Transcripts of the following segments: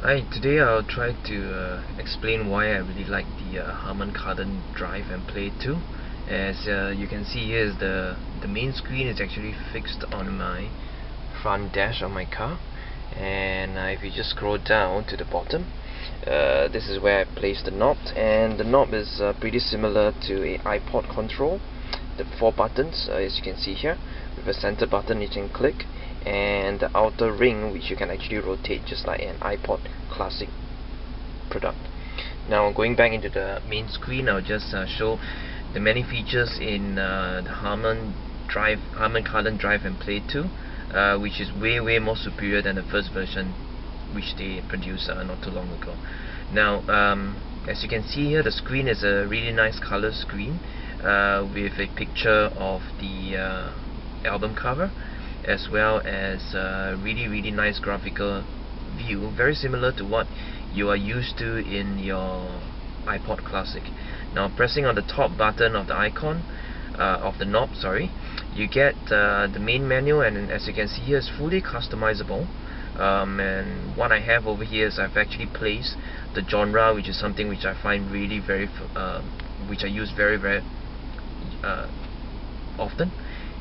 Hi, today I'll try to explain why I really like the Harman Kardon Drive+Play 2. As you can see here, is the main screen is actually fixed on my front dash of my car, and if you just scroll down to the bottom, this is where I place the knob, and the knob is pretty similar to a iPod control. The 4 buttons, as you can see here, with a center button you can click, and the outer ring which you can actually rotate just like an iPod classic product. Now going back into the main screen, I'll just show the many features in the Harman Kardon Drive+Play 2, which is way more superior than the first version which they produced not too long ago. Now as you can see here, the screen is a really nice color screen with a picture of the album cover, as well as really nice graphical view, very similar to what you are used to in your iPod Classic. Now pressing on the top button of the icon of the knob, you get the main menu, and as you can see here, it's fully customizable. And what I have over here is I've actually placed the genre, which is something which I find really which I use very often.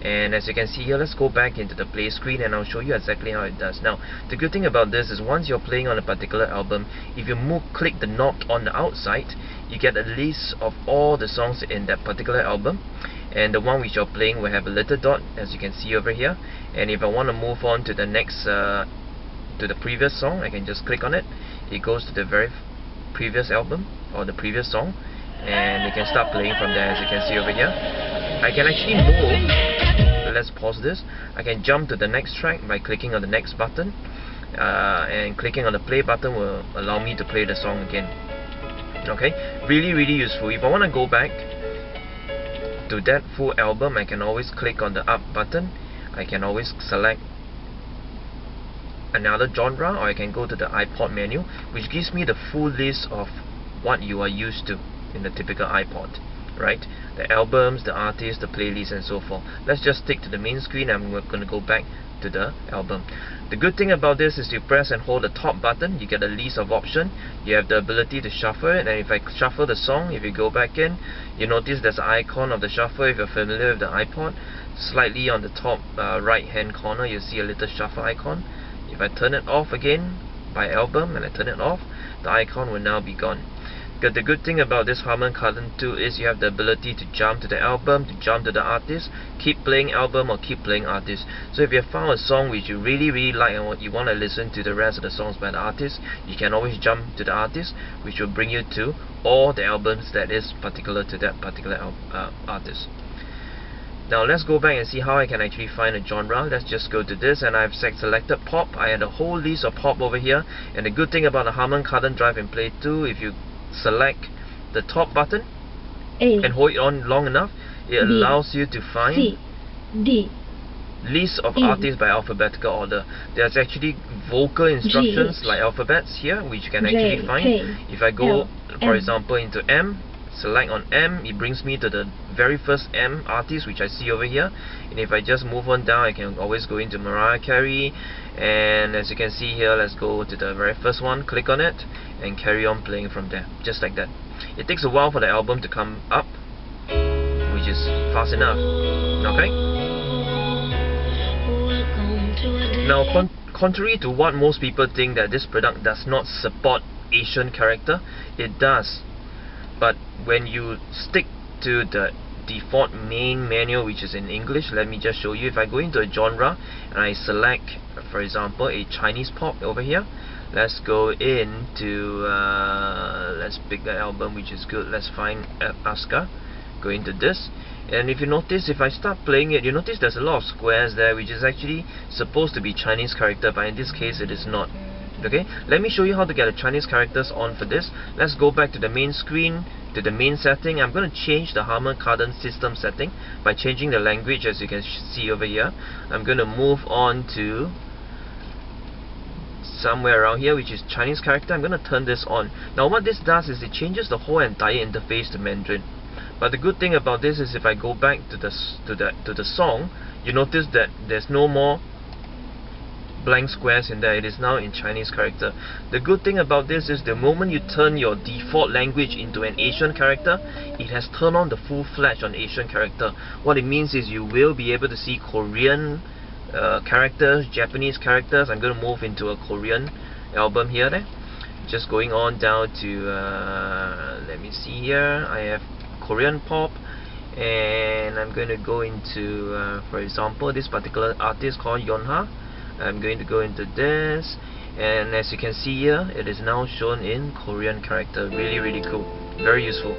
And as you can see here, let's go back into the play screen and I'll show you exactly how it does. Now, the good thing about this is once you're playing on a particular album, if you click the knob on the outside, you get a list of all the songs in that particular album, and the one which you're playing will have a little dot, as you can see over here. And if I want to move on to the next to the previous song, I can just click on it. It goes to the very previous album or the previous song, and you can start playing from there. As you can see over here, I can actually move. Let's pause this. I can jump to the next track by clicking on the next button, and clicking on the play button will allow me to play the song again. Okay, really useful. If I want to go back to that full album, I can always click on the up button. I can always select another genre, or I can go to the iPod menu, which gives me the full list of what you are used to in the typical iPod, right? The albums, the artists, the playlists, and so forth. Let's just stick to the main screen, and we're going to go back to the album. The good thing about this is you press and hold the top button, you get a list of options. You have the ability to shuffle it, and if I shuffle the song, if you go back in, you notice there's an icon of the shuffle. If you're familiar with the iPod, slightly on the top right hand corner, you'll see a little shuffle icon. If I turn it off again by album, and I turn it off, the icon will now be gone. The good thing about this Harman Kardon 2 is you have the ability to jump to the album, to jump to the artist, keep playing album or keep playing artist. So if you have found a song which you really like and you want to listen to the rest of the songs by the artist, you can always jump to the artist, which will bring you to all the albums that is particular to that particular artist. Now let's go back and see how I can actually find a genre. Let's just go to this, and I've selected pop. I had a whole list of pop over here, and the good thing about the Harman Kardon Drive+Play 2, if you select the top button and hold it on long enough, it allows you to find list of artists by alphabetical order. There's actually vocal instructions like alphabets here, which you can actually find. If I go, for example, into M, select on M, it brings me to the very first M artist, which I see over here. And if I just move on down, I can always go into Mariah Carey, and as you can see here, let's go to the very first one, click on it, and carry on playing from there, just like that. It takes a while for the album to come up, which is fast enough. Okay. Now, contrary to what most people think, that this product does not support Asian character, it does. But when you stick to the default main menu, which is in English, let me just show you. If I go into a genre and I select, for example, a Chinese pop over here, let's go into let's pick the album which is good. Let's find Asuka. Go into this, and if you notice, if I start playing it, you notice there's a lot of squares there, which is actually supposed to be Chinese character, but in this case it is not. Okay, let me show you how to get the Chinese characters on for this. Let's go back to the main screen, to the main setting. I'm going to change the Harman Kardon system setting by changing the language, as you can see over here. I'm going to move on to somewhere around here, which is Chinese character. I'm going to turn this on. Now what this does is it changes the whole entire interface to Mandarin. But the good thing about this is if I go back to the song, you notice that there's no more blank squares in there. It is now in Chinese character. The good thing about this is the moment you turn your default language into an Asian character, it has turned on the full-fledged on Asian character. What it means is you will be able to see Korean characters, Japanese characters. I'm going to move into a Korean album here then. Just going on down to let me see here, I have Korean pop, and I'm going to go into for example this particular artist called Yonha. I'm going to go into this, and as you can see here, it is now shown in Korean character. Really cool, very useful.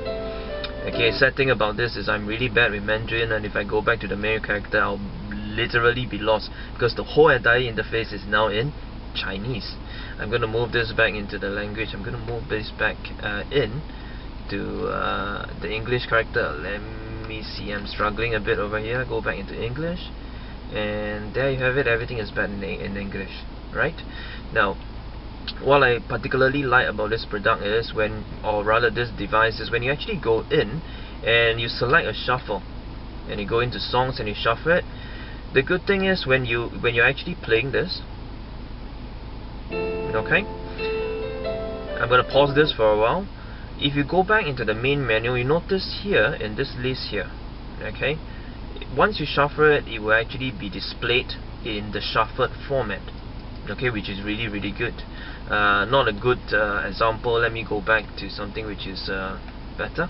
Okay, sad thing about this is I'm really bad with Mandarin, and if I go back to the menu character, I'll literally be lost because the whole entire interface is now in Chinese. I'm going to move this back into the language. I'm going to move this back in to the English character. Let me see, I'm struggling a bit over here. Go back into English, and there you have it. Everything is back in English, right? Now, what I particularly like about this product is when, or rather this device, is when you actually go in and you select a shuffle and you go into songs and you shuffle it. The good thing is when you're actually playing this, okay, I'm going to pause this for a while. If you go back into the main menu, you notice here in this list here, okay, once you shuffle it, it will actually be displayed in the shuffled format, okay, which is really good. Not a good example. Let me go back to something which is better.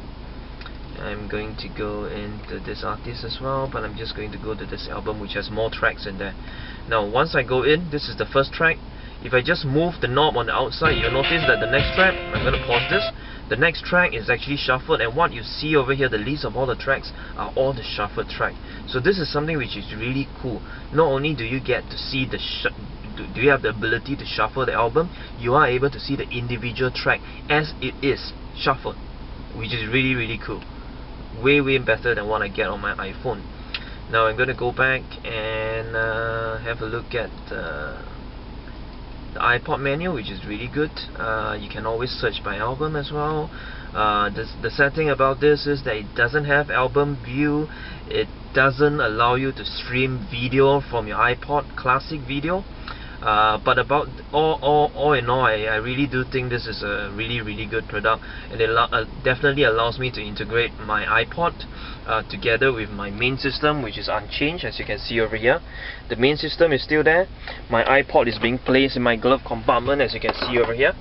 I'm going to go into this artist as well, but I'm just going to go to this album which has more tracks in there. Now once I go in, this is the first track. If I just move the knob on the outside, you'll notice that the next track, I'm going to pause this, the next track is actually shuffled, and what you see over here, the list of all the tracks, are all the shuffled track. So this is something which is really cool. Not only do you get to see the do you have the ability to shuffle the album, you are able to see the individual track as it is shuffled, which is really cool. Way better than what I get on my iPhone. Now I'm going to go back and have a look at the iPod menu, which is really good. You can always search by album as well. The sad thing about this is that it doesn't have album view. It doesn't allow you to stream video from your iPod, classic video. But about all in all, I really do think this is a really good product, and it definitely allows me to integrate my iPod together with my main system, which is unchanged, as you can see over here. The main system is still there. My iPod is being placed in my glove compartment, as you can see over here.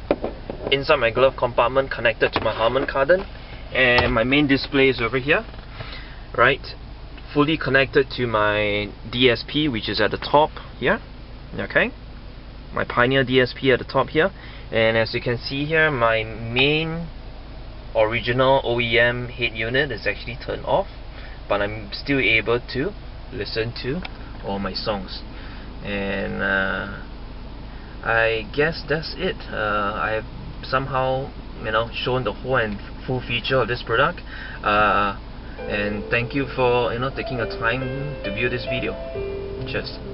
Inside my glove compartment, connected to my Harman Kardon, and my main display is over here, right? Fully connected to my DSP, which is at the top here. Okay, my Pioneer DSP at the top here, and as you can see here, my main original OEM head unit is actually turned off, but I'm still able to listen to all my songs. And I guess that's it. I have somehow, shown the whole and full feature of this product, and thank you for taking the time to view this video. Cheers.